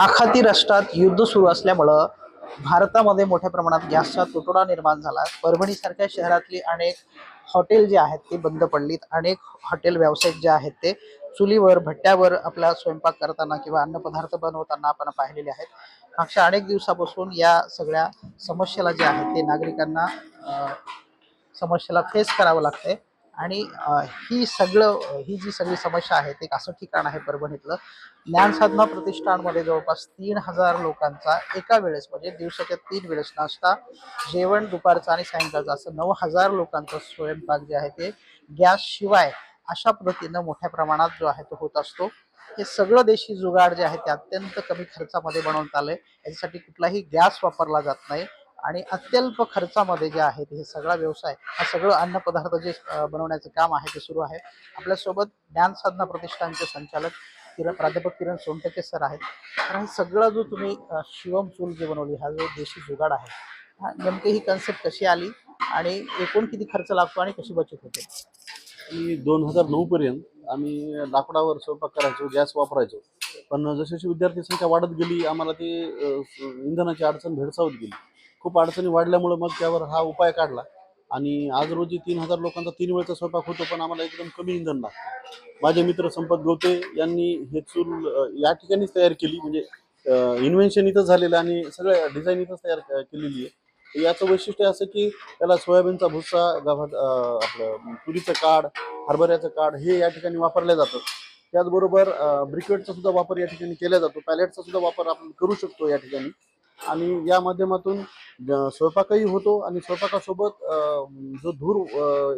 आखाती राष्ट्रात युद्ध सुरू असल्यामुळं भारतामध्ये मोठ्या प्रमाणात गॅसचा तुटवडा निर्माण झाला। परभणीसारख्या शहरातली अनेक हॉटेल जे आहेत ते बंद पडलीत। अनेक हॉटेल व्यावसायिक जे आहेत ते चुलीवर भट्ट्यावर आपला स्वयंपाक करताना किंवा अन्नपदार्थ बनवताना आपण पाहिलेले आहेत। मागच्या अनेक दिवसापासून या सगळ्या समस्येला जे आहे ते नागरिकांना समस्येला फेस करावं लागतंय। आणि ही जी सगळी समस्या आहे ते असं ठिकाण आहे परभणीतलं ज्ञानसाधना प्रतिष्ठानमध्ये जवळपास 3000 लोकांचा एका वेळेस म्हणजे दिवसाच्या 3 वेळेस नाश्ता जेवण दुपारचं आणि सायंकाळचं असं 9000 लोकांचा स्वयंपाक जे आहे ते गॅस शिवाय अशा पद्धतीनं मोठ्या प्रमाणात जो आहे तो होत असतो। हे सगळं देशी जुगाड जे आहे ते अत्यंत कमी खर्चामध्ये बनवण्यात आलंय। याच्यासाठी कुठलाही गॅस वापरला जात नाही आणि अत्यल्प खर्चामध्ये जे आहे हे सगळा व्यवसाय हा सगळं अन्नपदार्थ जे बनवण्याचं काम आहे ते सुरू आहे। आपल्यासोबत ज्ञानसाधना प्रतिष्ठानचे संचालक प्राध्यापक किरण सोनटके सर आहेत। तर हे सगळं जो तुम्ही शिवम चूल जे बनवली हा जो देशी जुगाड आहे हा नेमकी ही कन्सेप्ट कशी आली आणि एकूण किती खर्च लागतो आणि कशी बचत होते? 2009 पर्यंत आम्ही लाकडावर स्वयंपाक करायचो, गॅस वापरायचो. पण जशी विद्यार्थी संख्या वाढत गेली आम्हाला ते इंधनाची अडचण भेडसावत गेली. खूप अडचणी वाढल्यामुळे मग त्यावर हा उपाय काढला आणि आज रोजी 3000 लोकांचा 3 वेळचा स्वयंपाक होतो, पण आम्हाला एकदम कमी इंधन लागतं। माझे मित्र संपत गवते यांनी हे चूल या ठिकाणीच तयार केली, म्हणजे इन्व्हेन्शन इथंच झालेलं आणि सगळं डिझाईन इथंच तयार केलेली आहे। याचं वैशिष्ट्य असं की त्याला सोयाबीनचा भुस्सा, आपलं तुरीचं काड, हरभऱ्याचं काड हे या ठिकाणी वापरलं जातं। त्याचबरोबर ब्रिकेटचा सुद्धा वापर या ठिकाणी केला जातो, पॅलेटचा सुद्धा वापर आपण करू शकतो या ठिकाणी। आणि या माध्यमातून स्वयंपाकही होतो आणि स्वयंपाकासोबत जो धूर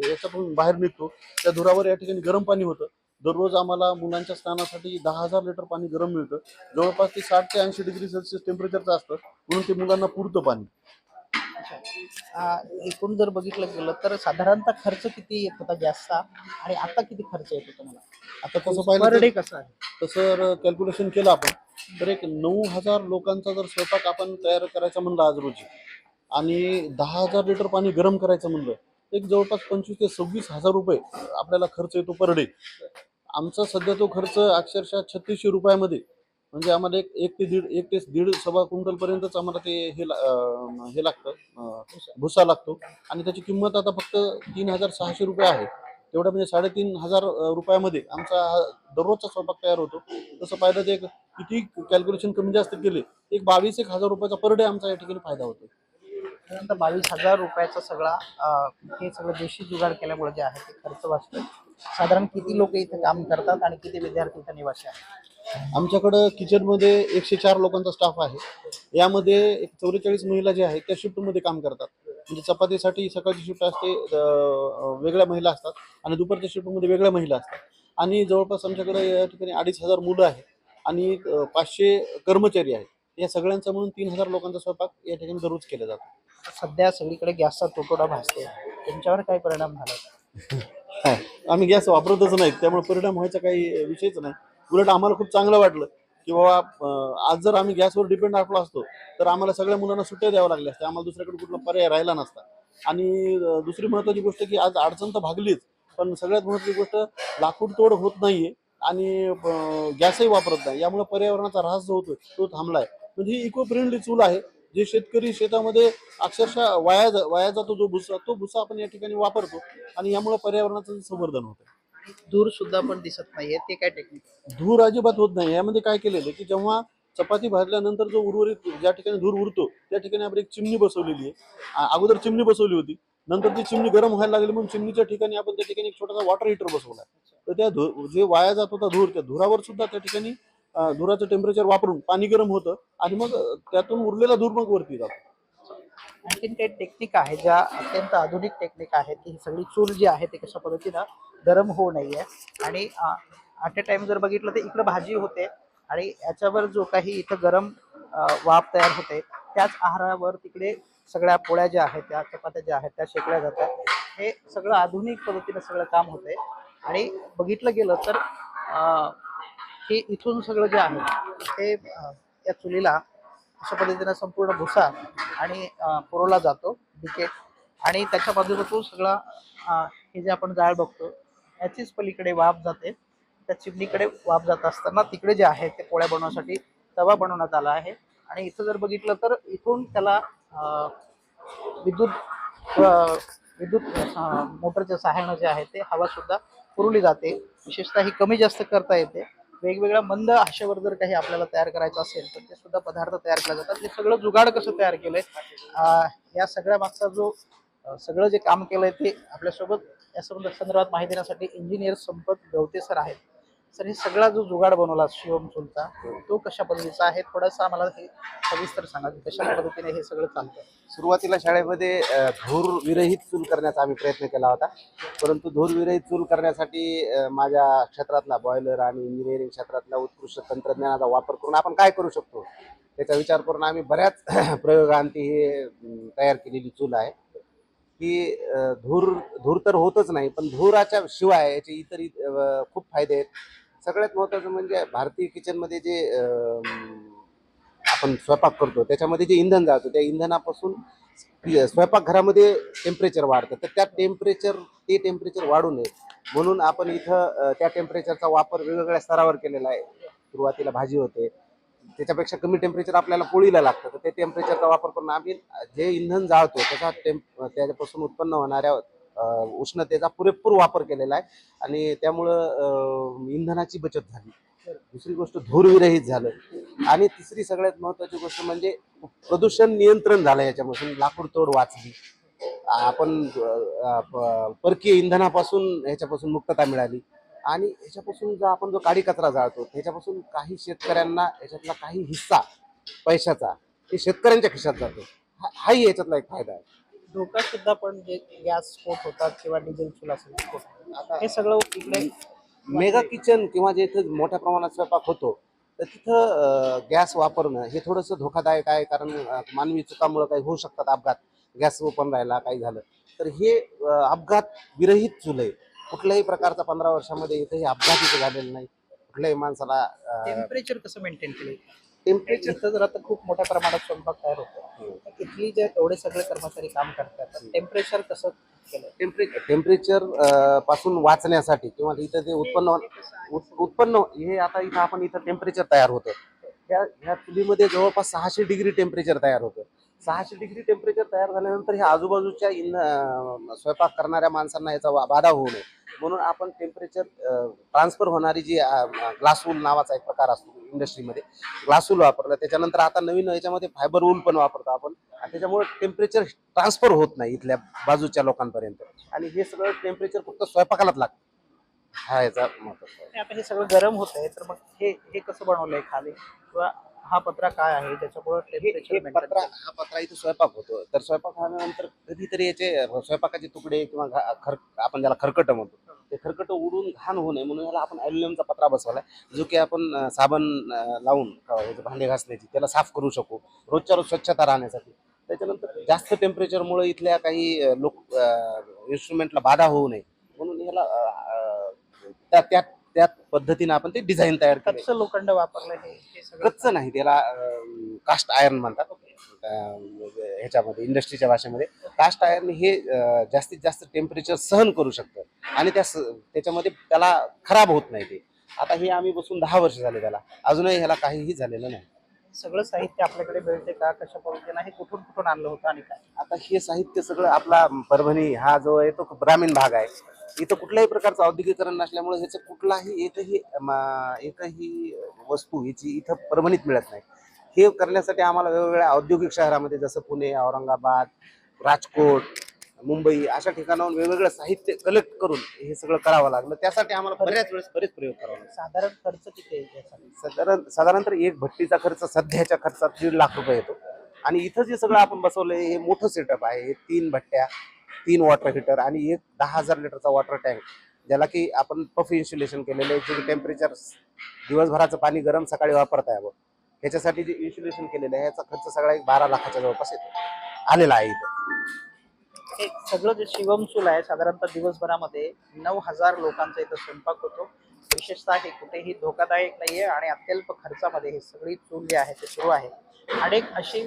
याच्यातून बाहेर निघतो त्या धुरावर या ठिकाणी गरम पाणी होतं। दररोज आम्हाला मुलांच्या स्नानासाठी 10,000 लिटर पाणी गरम मिळतं। जवळपास ते 60 ते 80 डिग्री सेल्सिअस टेम्परेचरचं असतं, म्हणून ते मुलांना पुरतं पाणी। एकूण जर बघितलं गेलं तर साधारणतः खर्च किती येत होता गॅसचा आणि आता किती खर्च येतो तुम्हाला? आता तसं पाहिलं पर तर डे कसं आहे? तसं कॅल्क्युलेशन केलं आपण तर एक 9000 लोकांचा जर स्वयंपाक आपण तयार करायचा म्हणलं आज रोजी आणि 10,000 लिटर पाणी गरम करायचं म्हणलं, एक जवळपास 25,000 ते 26,000 रुपये आपल्याला खर्च येतो पर डे। आमचा सध्या तो खर्च अक्षरशः 3600 रुपयामध्ये, म्हणजे आम्हाला एक ते दीड सव्वा क्विंटल पर्यंतच आम्हाला ते हे लागतं, भुसा लागतो आणि त्याची किंमत आता फक्त 3600 रुपये आहे। तेवढं म्हणजे 3500 रुपयामध्ये आमचा दररोजचा स्वयंपाक तयार होतो। तसं पाहिलं तर एक किती कॅल्क्युलेशन कमी जास्त केले, एक 22,000 रुपयाचा पर डे आमचा या ठिकाणी फायदा होतो। साधारणतः 22,000 रुपयाचा सगळा हे सगळं देशी जुगाड केल्यामुळे जे आहे ते खर्च वाचतोय। साधारण किती लोक इथे काम करतात आणि किती विद्यार्थी इथे निवासी आहेत? आमच्याकडं किचनमध्ये 104 लोकांचा स्टाफ आहे। यामध्ये एक 44 महिला ज्या आहेत त्या शिफ्टमध्ये काम करतात, म्हणजे चपातीसाठी सकाळची शिफ्ट असते, वेगळ्या महिला असतात आणि दुपारच्या शिफ्टमध्ये वेगळ्या महिला असतात। आणि जवळपास आमच्याकडे या ठिकाणी 2500 मुलं आहेत आणि 500 कर्मचारी आहेत। या सगळ्यांचा म्हणून 3000 लोकांचा स्वयंपाक या ठिकाणी दररोज केला जातो। सध्या सगळीकडे गॅसचा तुटवडा भासतोय, त्यांच्यावर काय परिणाम झाला? हा, आम्ही गॅस वापरतच नाहीत, त्यामुळे परिणाम व्हायचा काही विषयच नाही। उलट आम्हाला खूप चांगलं वाटलं की बाबा आज जर आम्ही गॅसवर डिपेंड असलो असतो तर आम्हाला सगळ्या मुलांना सुट्ट्या द्याव्या लागल्या असत्या, आम्हाला दुसऱ्याकडे कुठला पर्याय राहिला नसता। आणि दुसरी महत्त्वाची गोष्ट की आज अडचण तर भागलीच, पण सगळ्यात महत्त्वाची गोष्ट लाकूड तोड होत नाहीये आणि गॅसही वापरत नाही, यामुळे पर्यावरणाचा ऱ्हास जो होतो तो थांबलाय। म्हणजे ही इको फ्रेंडली चूल आहे, जे शेतकरी शेतामध्ये अक्षरशः वाया जातो जो भुसा, तो भुसा आपण या ठिकाणी वापरतो आणि यामुळे पर्यावरणाचं संवर्धन होतं। दूर सुद्धा पण दिसत नाहीये, ते काय टेक्निक? धूर अजिबात होत नाही। यामध्ये काय केलेलं की जेव्हा चपाती भाजल्यानंतर जो उर्वरित ज्या ठिकाणी धूर उरतो त्या ठिकाणी आपण एक चिमणी बसवलेली आहे। अगोदर चिमणी बसवली होती, नंतर ती चिमणी गरम व्हायला लागली म्हणून चिमणीच्या ठिकाणी आपण त्या ठिकाणी एक छोटासा वॉटर हीटर बसवला। तर त्या जे वाया जात होता धूर, त्या धुरावर सुद्धा त्या ठिकाणी धुराचं टेम्परेचर वापरून पाणी गरम होतं आणि मग त्यातून उरलेला धूर मग वरती जातो। आणखीन काही टेक्निक आहे ज्या अत्यंत आधुनिक टेक्निक आहेत की ही सगळी चूल जी आहे ते कशा पद्धतीनं गरम होऊ नये आणि ॲट अ टाइम जर बघितलं तर इकडं भाजी होते आणि याच्यावर जो काही इथं गरम वाफ तयार होते त्याच आहारावर तिकडे सगळ्या पोळ्या ज्या आहेत त्या चपात्या ज्या आहेत त्या शेकल्या जातात। हे सगळं आधुनिक पद्धतीनं सगळं काम होतंय आणि बघितलं गेलं तर हे इथून सगळं जे आहे ते या चुलीला अशा पद्धतीनं संपूर्ण भुसा आणि पुरवला जातो बिकेट आणि त्याच्या बाजूला सगळा हे जे आपण जाळ बघतो याचीच पलीकडे वाफ जाते। त्या चिमणीकडे वाफ जात असताना तिकडे जे आहे ते पोळ्या बनवण्यासाठी तवा बनवण्यात आला आहे. आणि इथं जर बघितलं तर इथून त्याला विद्युत विद्युत मोटरच्या सहाय्याने जे आहे ते हवा सुद्धा पुरवली जाते. विशेषतः ही कमी जास्त करता येते. वेगवेगळ्या मंद आशेवर जर काही आपल्याला तयार करायचं असेल तर ते सुद्धा पदार्थ तयार केले जातात. हे सगळं जुगाड कसं तयार केलंय, या सगळ्या मागचा जो सगळं जे काम केलंय ते आपल्यासोबत या संदर्भात माहिती देण्यासाठी इंजिनियर संपत गवते सर आहेत. सर, हे सगळा जो जुगाड बनवला शिवम चूलचा, तो कशा पद्धतीचा आहे, थोडासा आम्हाला हे सविस्तर सांगा की कशा पद्धतीने हे सगळं चालतं. सुरुवातीला शाळेमध्ये धूर विरहित चूल करण्याचा आम्ही प्रयत्न केला होता. परंतु धूर विरहित चूल करण्यासाठी माझ्या क्षेत्रातला बॉयलर आणि इंजिनिअरिंग क्षेत्रातला उत्कृष्ट तंत्रज्ञानाचा वापर करून आपण काय करू शकतो त्याचा विचार करून आम्ही बऱ्याच प्रयोगांती हे तयार केलेली चूल आहे. की धूर धूर तर होतच नाही, पण धुराच्या शिवाय याचे इतर खूप फायदे आहेत. सगळ्यात महत्त्वाचं म्हणजे भारतीय किचनमध्ये जे आपण स्वयंपाक करतो त्याच्यामध्ये जे इंधन जातं त्या इंधनापासून स्वयंपाकघरामध्ये टेम्परेचर वाढतं. तर ते टेम्परेचर वाढू नये म्हणून आपण इथं त्या टेम्परेचरचा वापर वेगवेगळ्या स्तरावर केलेला आहे. सुरुवातीला भाजी होते, त्याच्यापेक्षा कमी टेम्परेचर आपल्याला पोळीला लागतं, तर ते टेम्परेचरचा वापर करून आम्ही जे इंधन जाळतो त्याच्यापासून उत्पन्न होणाऱ्या उष्णतेचा पुरेपूर वापर केलेला आहे. आणि त्यामुळं इंधनाची बचत झाली. दुसरी गोष्ट धूरविरहित झालं. आणि तिसरी सगळ्यात महत्त्वाची गोष्ट म्हणजे प्रदूषण नियंत्रण झालं. याच्यापासून लाकूड तोड वाचली. आपण परकीय इंधनापासून ह्याच्यापासून मुक्तता मिळाली. आणि ह्याच्यापासून जो काडी कचरा जाळतो त्याच्यापासून काही शेतकऱ्यांना याच्यातला काही हिस्सा पैशाचा ते शेतकऱ्यांच्या खिशात जातो. हाही याच्यातला एक फायदा आहे. धोका सुद्धा पण जे गॅस स्फोट होतात किंवा डिझेल चूल असेल स्फोट, आता हे सगळं इकडे मेगा किचन किंवा जे इथं मोठ्या प्रमाणात स्वयंपाक होतो तर तिथं गॅस वापरणं हे थोडंसं धोकादायक आहे. कारण मानवी चुकामुळे काही होऊ शकतात अपघात. गॅस ओपन राहिला काही झालं तर हे अपघात विरहित चूल आहे. कुठल्याही प्रकारचा 15 वर्षामध्ये इथंही अपघात इथे झालेला नाही. कुठल्याही माणसाला टेम्परेचर कसं मेंटेन केलं. टेम्परेचर इथं जर आता खूप मोठ्या प्रमाणात स्वयंपाक तयार होतो, इथली जे एवढे सगळे कर्मचारी काम करतात, टेम्परेचर कसं केलं. टेम्परेचर पासून वाचण्यासाठी किंवा इथं जे उत्पन्न हे आता इथं आपण इथं टेम्परेचर तयार होतं. ह्या चुलीमध्ये जवळपास 600 डिग्री टेम्परेचर तयार होतं. 600 डिग्री टेम्परेचर तयार झाल्यानंतर ह्या आजूबाजूच्या स्वयंपाक करणाऱ्या माणसांना याचा बाधा होऊ नये म्हणून आपण टेम्परेचर ट्रान्सफर होणारी जी ग्लास वूल नावाचा एक प्रकार असतो इंडस्ट्रीमध्ये, ग्लास वूल वापरलं. त्याच्यानंतर आता नवीन याच्यामध्ये फायबर वूल पण वापरतो आपण. आणि त्याच्यामुळे टेम्परेचर ट्रान्सफर होत नाही इथल्या बाजूच्या लोकांपर्यंत. आणि हे सगळं टेम्परेचर फक्त स्वयंपाकालाच लागतं. हा याचा महत्त्व. आता हे सगळं गरम होत आहे, तर मग हे कसं बनवलंय खाली, किंवा हा पत्रा काय आहे ज्याच्यामुळे हा पत्रा इथे स्वयंपाक होतो. तर स्वयंपाक झाल्यानंतर कधीतरी याचे स्वयंपाकाचे तुकडे किंवा आपण ज्याला खरकट म्हणतो ते खरकट उडून घाण होऊ नये म्हणून याला आपण ॲल्युमिनियमचा पत्रा बसवलाय. जो की आपण साबण लावून भांडे घासण्याची त्याला साफ करू शकू रोजच्या रोज स्वच्छता राहण्यासाठी. त्याच्यानंतर जास्त टेम्परेचरमुळे इथल्या काही इन्स्ट्रुमेंटला बाधा होऊ नये म्हणून याला त्या पद्धतीने आपण ते डिझाईन तयार केलं. कच्चं लोखंड वापरलं हे सगळं. कच्चं नाही, त्याला कास्ट आयर्न म्हणतात ह्याच्यामध्ये इंडस्ट्रीच्या भाषेमध्ये. कास्ट आयर्न हे जास्तीत जास्त टेम्परेचर सहन करू शकतं आणि त्याच्यामध्ये त्याला खराब होत नाही ते. आता हे आम्ही बसून 10 वर्ष झाले त्याला, अजूनही ह्याला काहीही झालेलं नाही. सगळं साहित्य आपल्याकडे मिळते का, कशा पद्धतीने हे कुठून आणलं होतं आणि काय. आता हे साहित्य सगळं आपला परभणी हा जो आहे तो ग्रामीण भाग आहे. इथं कुठल्याही प्रकारचं औद्योगिकरण नसल्यामुळे ह्याचं कुठलाही एकही वस्तू ह्याची इथं परभणीत मिळत नाही. हे करण्यासाठी आम्हाला वेगवेगळ्या औद्योगिक शहरामध्ये जसं पुणे, औरंगाबाद, राजकोट, मुंबई अशा ठिकाणाहून वेगवेगळं साहित्य कलेक्ट करून हे सगळं करावं लागलं. त्यासाठी आम्हाला बरेच प्रयोग करावे लागले. साधारण खर्च किती आहे यासाठी. साधारणतः एक भट्टीचा खर्च सध्याच्या खर्चात 1.5 लाख रुपये येतो. आणि इथं जे सगळं आपण बसवलंय हे मोठं सेटअप आहे. हे 3 भट्ट्या, 3 वॉटर हीटर आणि एक 10,000 लिटरचा वॉटर टँक, ज्याला की आपण पफ इन्स्युलेशन केलेलं आहे. जे टेम्परेचर दिवसभराचं पाणी गरम सकाळी वापरता यावं ह्याच्यासाठी जे इन्स्युलेशन केलेलं आहे याचा खर्च सगळा एक 12 लाखाच्या जवळपास आलेला आहे. इथं हे सगळं जे शिवम चूल आहे साधारणतः दिवसभरामध्ये 9,000 लोकांचा इथं स्वयंपाक होतो. विशेषतः हे कुठेही धोकादायक नाहीये आणि अत्यल्प खर्चामध्ये ही सगळी चूल जी आहे ते सुरू आहे. अनेक अशी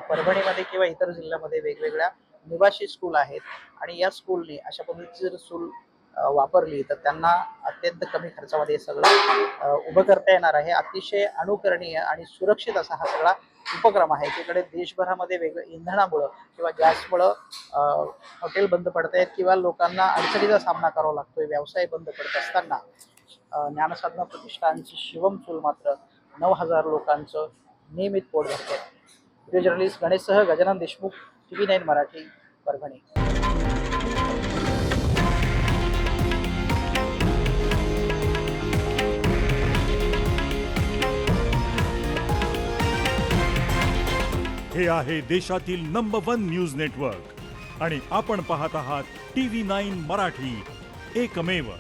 परभणीमध्ये किंवा इतर जिल्ह्यामध्ये वेगवेगळ्या निवासी स्कूल आहेत आणि या स्कूलने अशा पद्धतीची जर चूल वापरली तर त्यांना अत्यंत कमी खर्चामध्ये हे सगळं उभं करता येणार आहे. अतिशय अनुकरणीय आणि सुरक्षित असा हा सगळा उपक्रम आहे. एकीकडे देशभरामध्ये वेगळं इंधनामुळं किंवा गॅसमुळं हॉटेल बंद पडत आहेत किंवा लोकांना अडचणीचा सामना करावा लागतोय. व्यवसाय बंद पडत असताना ज्ञानसाधना प्रतिष्ठानची शिवम चूल मात्र 9,000 लोकांचं नियमित पोट भरते. व्हिडिओ जर्नलिस्ट गणेशसह गजानन देशमुख, TV9 मराठी, परभणी. हे आहे देशातील नंबर 1 न्यूज नेटवर्क आणि आपण पाहत आहात TV9 मराठी, एकमेव.